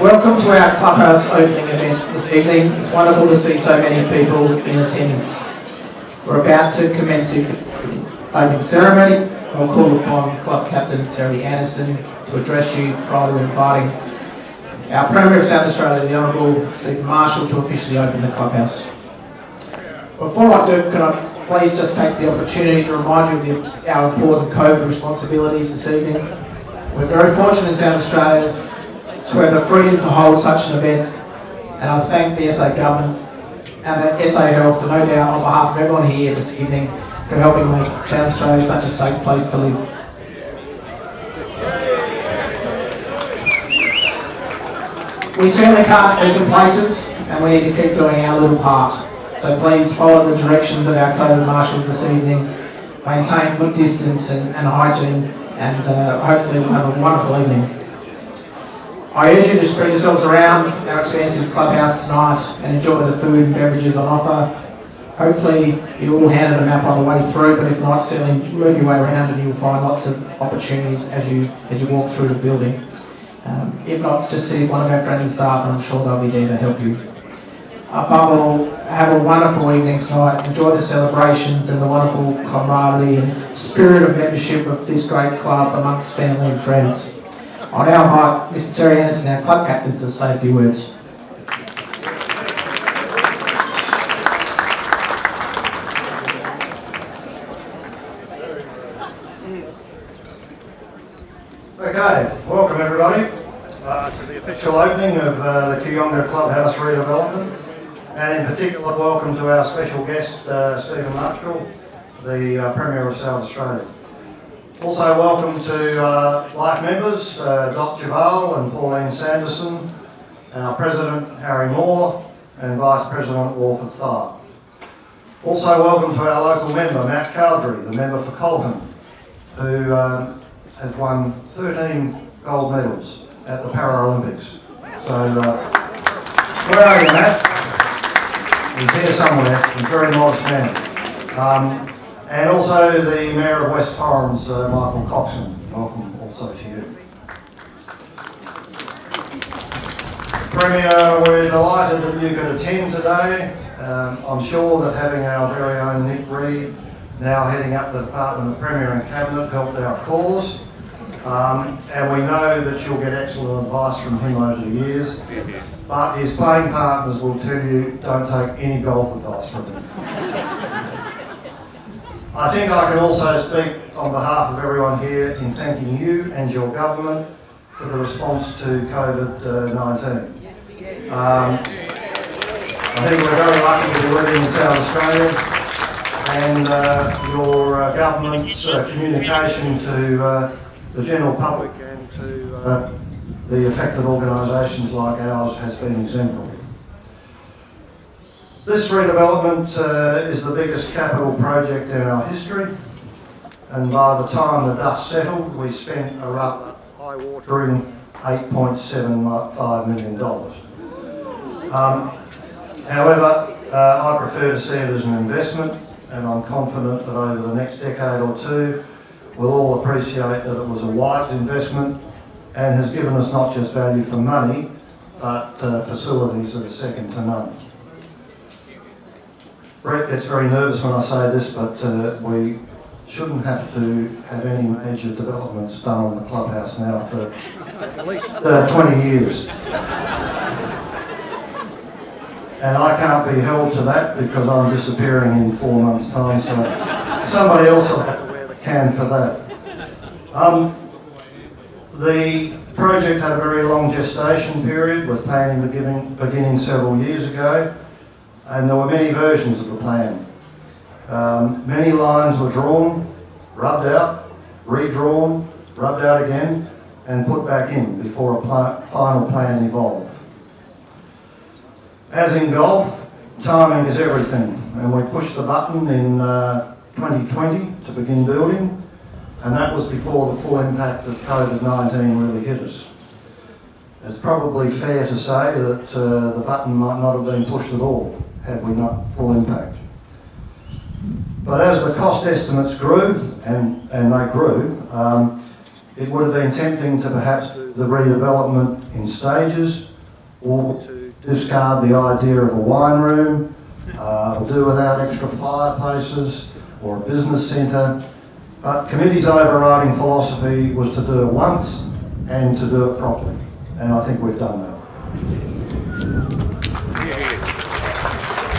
Welcome to our Clubhouse opening event this evening. It's wonderful to see so many people in attendance. We're about to commence the opening ceremony. I'll call upon Club Captain Terry Anderson to address you prior to inviting our Premier of South Australia, the Honourable Stephen Marshall, to officially open the Clubhouse. Before I do, can I please just take the opportunity to remind you of our important COVID responsibilities this evening. We're very fortunate in South Australia to have the freedom to hold such an event, and I thank the SA Government and the SA Health, and no doubt on behalf of everyone here this evening, for helping make South Australia such a safe place to live. We certainly can't be complacent, and we need to keep doing our little part. So please follow the directions of our COVID marshals this evening, maintain good distance and hygiene, and hopefully we'll have a wonderful evening. I urge you to spread yourselves around our expansive clubhouse tonight and enjoy the food and beverages on offer. Hopefully you're all handed a map on the way through, but if not, certainly move your way around and you'll find lots of opportunities as you walk through the building. If not, just see one of our friendly staff and I'm sure they'll be there to help you. Above all, have a wonderful evening tonight. Enjoy the celebrations and the wonderful camaraderie and spirit of membership of this great club amongst family and friends. I now invite Mr. Terry Anderson, our club captain, to say a few words. Okay, welcome everybody to the official opening of the Kooyonga Clubhouse redevelopment, and in particular welcome to our special guest Stephen Marshall, the Premier of South Australia. Also welcome to life members Dr. Javal and Pauline Sanderson, our President Harry Moore and Vice President Walford Tharp. Also welcome to our local member Matt Cowdrey, the member for Colton, who has won 13 gold medals at the Paralympics. So where are you, Matt? He's here somewhere. He's a very modest man. And also the Mayor of West Torrens, Michael Coxon. Welcome also to you. Premier, we're delighted that you could attend today. I'm sure that having our very own Nick Reid now heading up the Department of Premier and Cabinet helped our cause. And we know that you'll get excellent advice from him over the years. But his playing partners will tell you don't take any golf advice from him. I think I can also speak on behalf of everyone here in thanking you and your government for the response to COVID-19. I think we're very lucky to be living in South Australia, and your government's communication to the general public and to the affected organisations like ours has been exemplary. This redevelopment is the biggest capital project in our history, and by the time the dust settled, we spent a rather eye-watering $8.75 million. However, I prefer to see it as an investment, and I'm confident that over the next decade or two, we'll all appreciate that it was a wise investment and has given us not just value for money, but facilities that are second to none. Brett gets very nervous when I say this, but we shouldn't have to have any major developments done on the clubhouse now for at least 20 years. And I can't be held to that because I'm disappearing in 4 months' time, so somebody else will have to wear the can for that. The project had a very long gestation period, with planning beginning several years ago. And there were many versions of the plan. Many lines were drawn, rubbed out, redrawn, rubbed out again, and put back in before a final plan evolved. As in golf, timing is everything, and we pushed the button in 2020 to begin building, and that was before the full impact of COVID-19 really hit us. It's probably fair to say that the button might not have been pushed at all had we not full impact. But as the cost estimates grew, and they grew, It would have been tempting to perhaps do the redevelopment in stages, or to discard the idea of a wine room, or do without extra fireplaces, or a business centre. But committee's overriding philosophy was to do it once and to do it properly. And I think we've done that.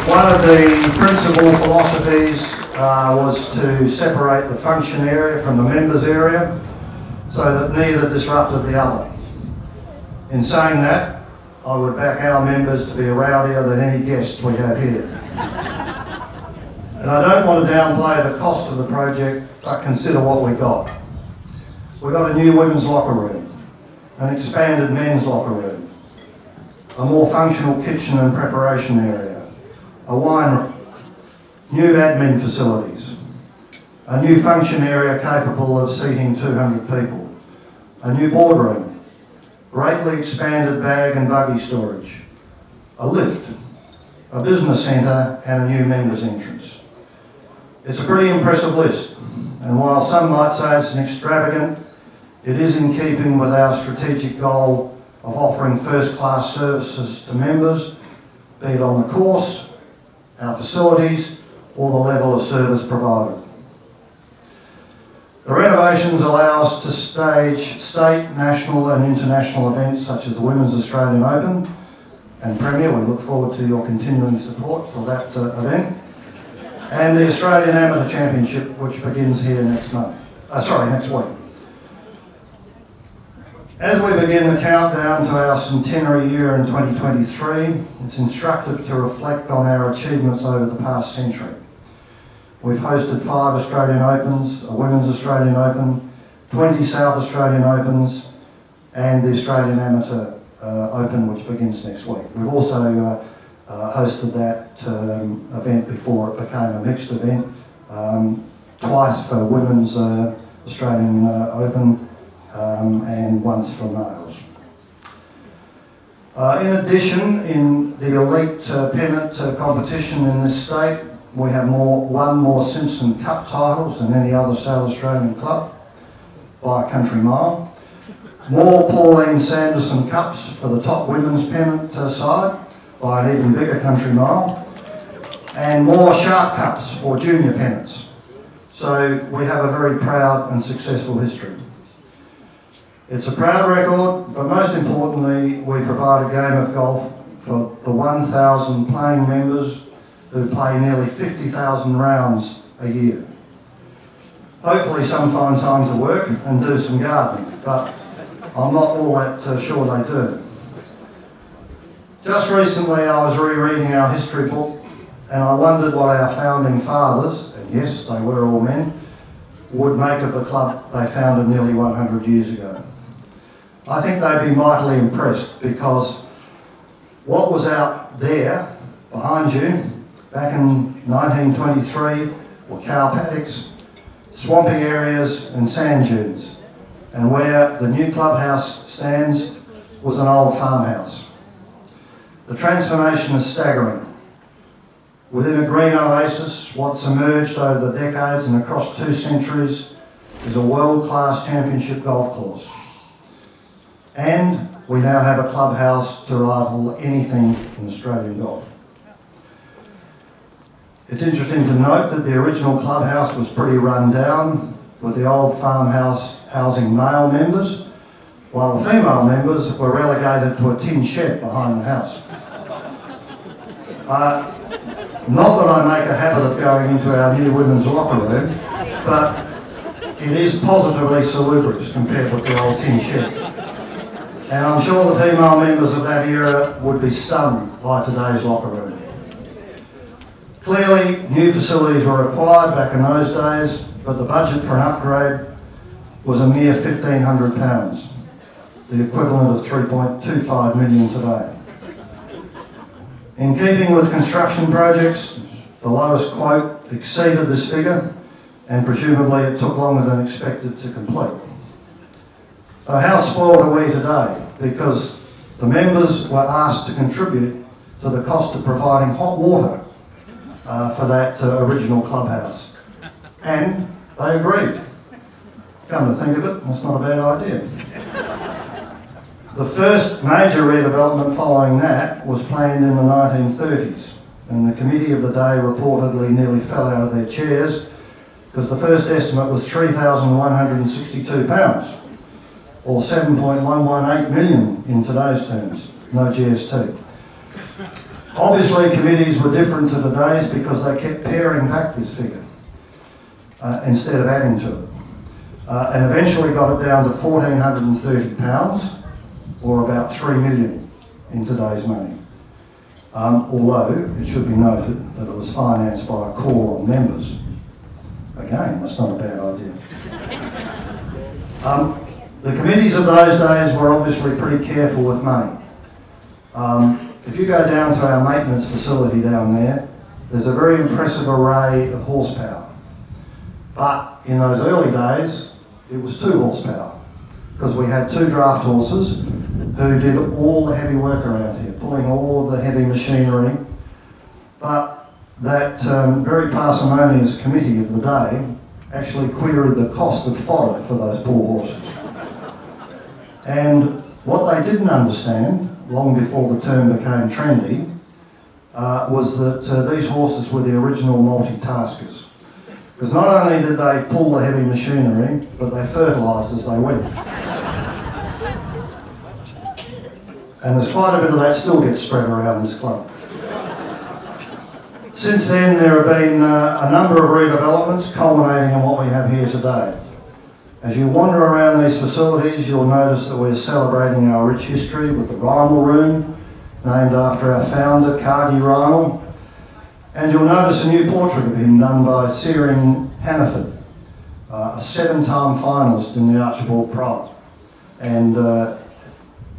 One of the principal philosophies was to separate the function area from the members area so that neither disrupted the other. In saying that, I would back our members to be rowdier than any guests we have here. And I don't want to downplay the cost of the project, but consider what we got. We got a new women's locker room, an expanded men's locker room, a more functional kitchen and preparation area, a wine room, new admin facilities, a new function area capable of seating 200 people, a new boardroom, greatly expanded bag and buggy storage, a lift, a business centre and a new members entrance. It's a pretty impressive list, and while some might say it's an extravagant, it is in keeping with our strategic goal of offering first-class services to members, be it on the course, our facilities, or the level of service provided. The renovations allow us to stage state, national and international events such as the Women's Australian Open and Premier. We look forward to your continuing support for that event. And the Australian Amateur Championship, which begins here next week. As we begin the countdown to our centenary year in 2023, it's instructive to reflect on our achievements over the past century. We've hosted 5 Australian Opens, a Women's Australian Open, 20 South Australian Opens, and the Australian Amateur Open, which begins next week. We've also hosted that event before it became a mixed event, twice for Women's Australian Open and once for males. In addition, in the elite pennant competition in this state, we have one more Simpson Cup titles than any other South Australian club by a country mile. More Pauline Sanderson Cups for the top women's pennant side by an even bigger country mile. And more Shark Cups for junior pennants. So we have a very proud and successful history. It's a proud record, but most importantly, we provide a game of golf for the 1,000 playing members who play nearly 50,000 rounds a year. Hopefully some find time to work and do some gardening, but I'm not all that sure they do. Just recently I was rereading our history book and I wondered what our founding fathers, and yes, they were all men, would make of the club they founded nearly 100 years ago. I think they'd be mightily impressed because what was out there behind you back in 1923 were cow paddocks, swampy areas and sand dunes, and where the new clubhouse stands was an old farmhouse. The transformation is staggering. Within a green oasis, what's emerged over the decades and across 2 centuries is a world-class championship golf course. And we now have a clubhouse to rival anything in Australian golf. It's interesting to note that the original clubhouse was pretty run down, with the old farmhouse housing male members, while the female members were relegated to a tin shed behind the house. Not that I make a habit of going into our new women's locker room, but it is positively salubrious compared with the old tin shed. And I'm sure the female members of that era would be stunned by today's locker room. Clearly, new facilities were required back in those days, but the budget for an upgrade was a mere £1,500, the equivalent of 3.25 million today. In keeping with construction projects, the lowest quote exceeded this figure, and presumably it took longer than expected to complete. So how spoiled are we today? Because the members were asked to contribute to the cost of providing hot water for that original clubhouse. And they agreed. Come to think of it, that's not a bad idea. The first major redevelopment following that was planned in the 1930s, and the committee of the day reportedly nearly fell out of their chairs because the first estimate was £3,162, or 7.118 million in today's terms, no GST. Obviously committees were different to today's because they kept paring back this figure instead of adding to it, and eventually got it down to £1,430, or about 3 million in today's money. Although it should be noted that it was financed by a call on members. Again, that's not a bad idea. The committees of those days were obviously pretty careful with money. If you go down to our maintenance facility down there, there's a very impressive array of horsepower. But in those early days, it was 2 horsepower, because we had 2 draft horses who did all the heavy work around here, pulling all of the heavy machinery. But that very parsimonious committee of the day actually queried the cost of fodder for those poor horses. And what they didn't understand, long before the term became trendy, was that these horses were the original multitaskers. Because not only did they pull the heavy machinery, but they fertilised as they went. And there's quite a bit of that still gets spread around this club. Since then, there have been a number of redevelopments culminating in what we have here today. As you wander around these facilities, you'll notice that we're celebrating our rich history with the Rymel Room, named after our founder, Cargie Rymel. And you'll notice a new portrait of him done by Searing Hannaford, a 7-time finalist in the Archibald Prize. And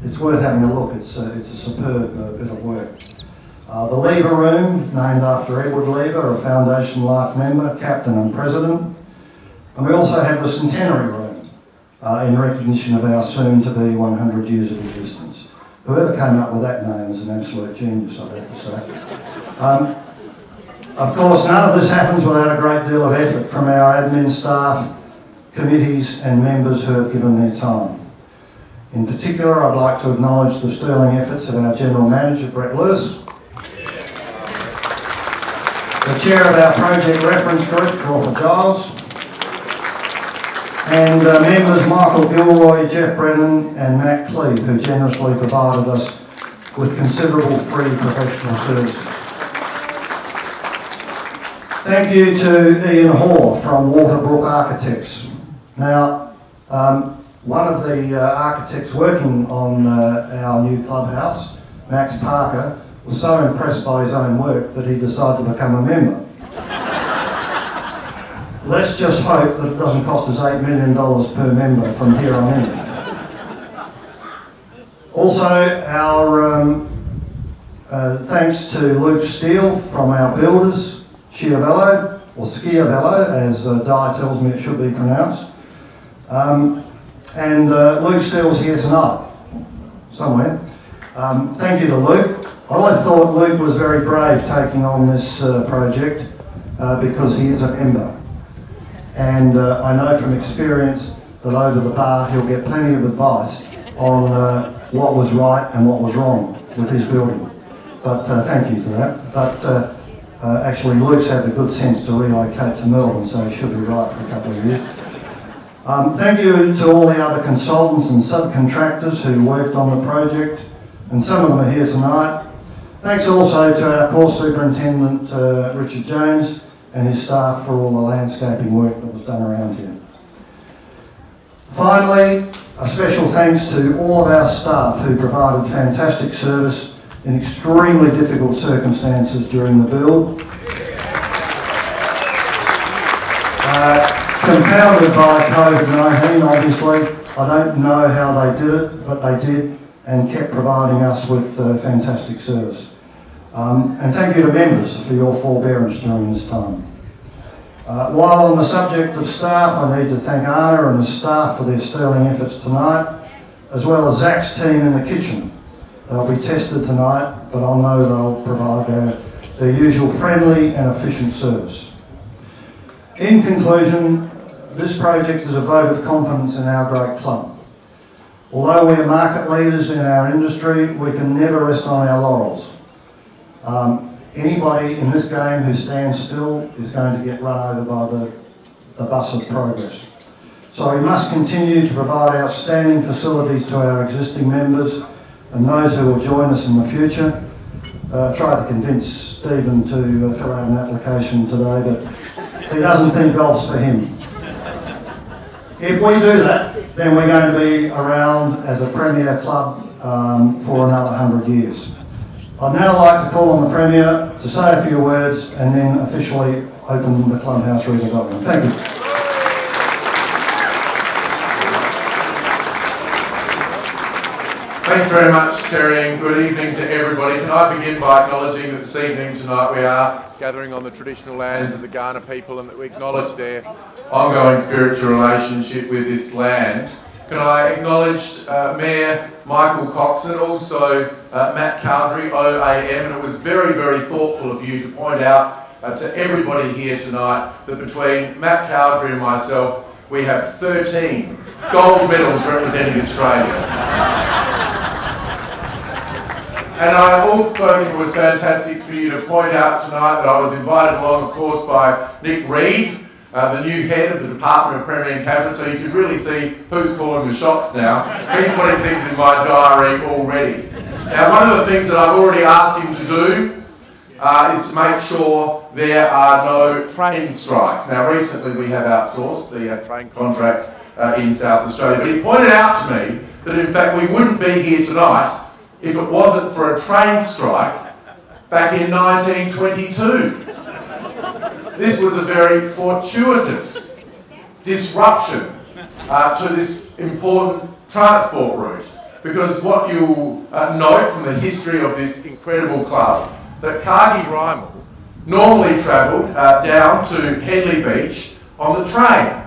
it's worth having a look. It's a superb bit of work. The Lever Room, named after Edward Lever, a Foundation Life member, captain and president. And we also have the Centenary Room, in recognition of our soon-to-be 100 years of existence. Whoever came up with that name is an absolute genius, I'd have to say. Of course, none of this happens without a great deal of effort from our admin staff, committees and members who have given their time. In particular, I'd like to acknowledge the sterling efforts of our General Manager, Brett Lewis, the Chair of our Project Reference Group, Crawford Giles, and members Michael Gilroy, Jeff Brennan and Matt Cleve, who generously provided us with considerable free professional services. Thank you to Ian Hoare from Waterbrook Architects. Now, one of the architects working on our new clubhouse, Max Parker, was so impressed by his own work that he decided to become a member. Let's just hope that it doesn't cost us $8 million per member from here on in. Also, our thanks to Luke Steele from our builders, Schiavello, or Schiavello, as Di tells me it should be pronounced. And Luke Steele's here tonight, somewhere. Thank you to Luke. I always thought Luke was very brave taking on this project because he is a member. And I know from experience that over the bar he'll get plenty of advice on what was right and what was wrong with his building. But thank you for that. But actually Luke's had the good sense to relocate to Melbourne, so he should be right for a couple of years. Thank you to all the other consultants and subcontractors who worked on the project, and some of them are here tonight. Thanks also to our course superintendent, Richard Jones, and his staff for all the landscaping work that was done around here. Finally, a special thanks to all of our staff who provided fantastic service in extremely difficult circumstances during the build. Compounded by COVID-19, obviously. I don't know how they did it, but they did and kept providing us with fantastic service. And thank you to members for your forbearance during this time. While on the subject of staff, I need to thank Anna and the staff for their sterling efforts tonight, as well as Zach's team in the kitchen. They'll be tested tonight, but I know they'll provide their usual friendly and efficient service. In conclusion, this project is a vote of confidence in our great club. Although we are market leaders in our industry, we can never rest on our laurels. Anybody in this game who stands still is going to get run over by the bus of progress. So we must continue to provide outstanding facilities to our existing members and those who will join us in the future. Tried to convince Stephen to fill out an application today, but he doesn't think golf's for him. If we do that, then we're going to be around as a premier club for another 100 years. I'd now like to call on the Premier to say a few words and then officially open the Clubhouse redevelopment. Thank you. Thanks very much, Terry, and good evening to everybody. Can I begin by acknowledging that this evening tonight we are gathering on the traditional lands of the Kaurna people and that we acknowledge their ongoing spiritual relationship with this land. Can I acknowledge Mayor Michael Coxon, also Matt Cowdery, OAM, and it was very, very thoughtful of you to point out to everybody here tonight that between Matt Cowdery and myself, we have 13 gold medals representing Australia. And I also think it was fantastic for you to point out tonight that I was invited along, of course, by Nick Reid, the new head of the Department of Premier and Cabinet, so you can really see who's calling the shots now. He's putting things in my diary already. Now, one of the things that I've already asked him to do is to make sure there are no train strikes. Now, recently we have outsourced the train contract in South Australia, but he pointed out to me that in fact we wouldn't be here tonight if it wasn't for a train strike back in 1922. This was a very fortuitous disruption to this important transport route, because what you'll note from the history of this incredible club, that Cargie Rymal normally travelled down to Henley Beach on the train.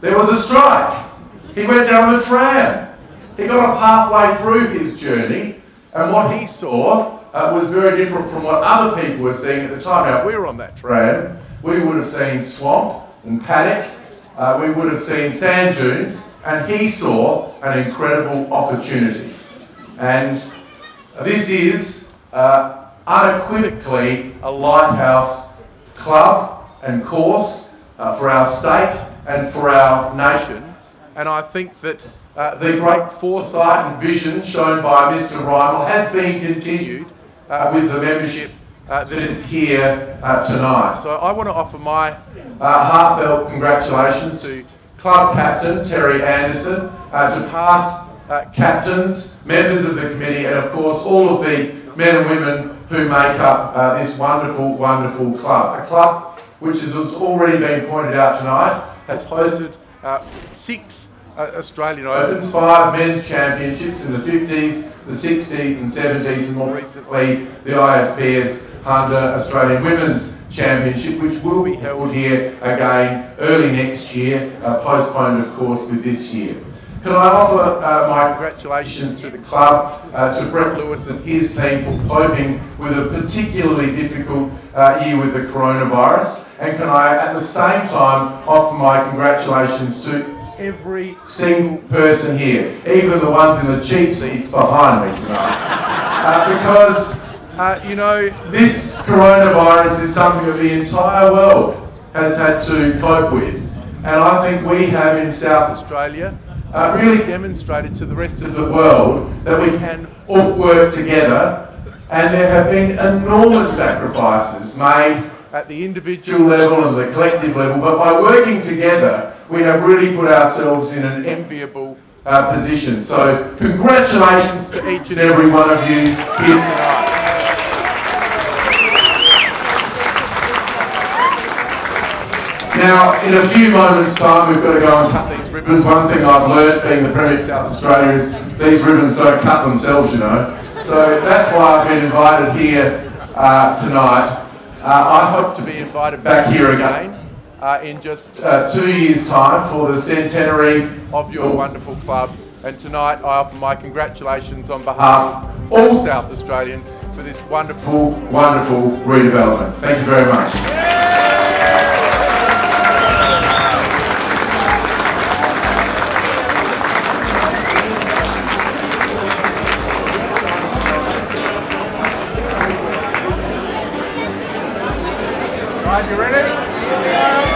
There was a strike. He went down the tram. He got up halfway through his journey, and what he saw was very different from what other people were seeing at the time. Now, if we were on that tram, we would have seen swamp and paddock, we would have seen sand dunes, and he saw an incredible opportunity. And this is unequivocally a lighthouse club and course for our state and for our nation. And I think that the great foresight and vision shown by Mr. Rymal has been continued with the membership that is here tonight. So I want to offer my heartfelt congratulations to Club Captain Terry Anderson, to past captains, members of the committee, and of course all of the men and women who make up this wonderful, wonderful club. A club which, as has already been pointed out tonight, has hosted 6 Australian Opens, 5 men's championships in the 50s, the 60s and 70s, and more recently the ISPS Hunter Australian Women's Championship, which will be held here again early next year, postponed of course with this year. Can I offer my congratulations to the club, to Brett Lewis and his team for coping with a particularly difficult year with the coronavirus, and can I at the same time offer my congratulations to every single person here, even the ones in the cheap seats behind me tonight. Because, you know, this coronavirus is something that the entire world has had to cope with. And I think we have in South Australia really demonstrated to the rest of the world that we can all work together, and there have been enormous sacrifices made at the individual level and the collective level, but by working together, we have really put ourselves in an enviable position. So congratulations to each and every one of you here tonight. Now, in a few moments' time, we've got to go and cut these ribbons. One thing I've learned being the Premier of South Australia is these ribbons don't cut themselves, you know. So that's why I've been invited here tonight. I hope to be invited back here again in just 2 years' time for the centenary of your wonderful club. And tonight I offer my congratulations on behalf of all South Australians for this wonderful, wonderful redevelopment. Thank you very much. Right, you ready?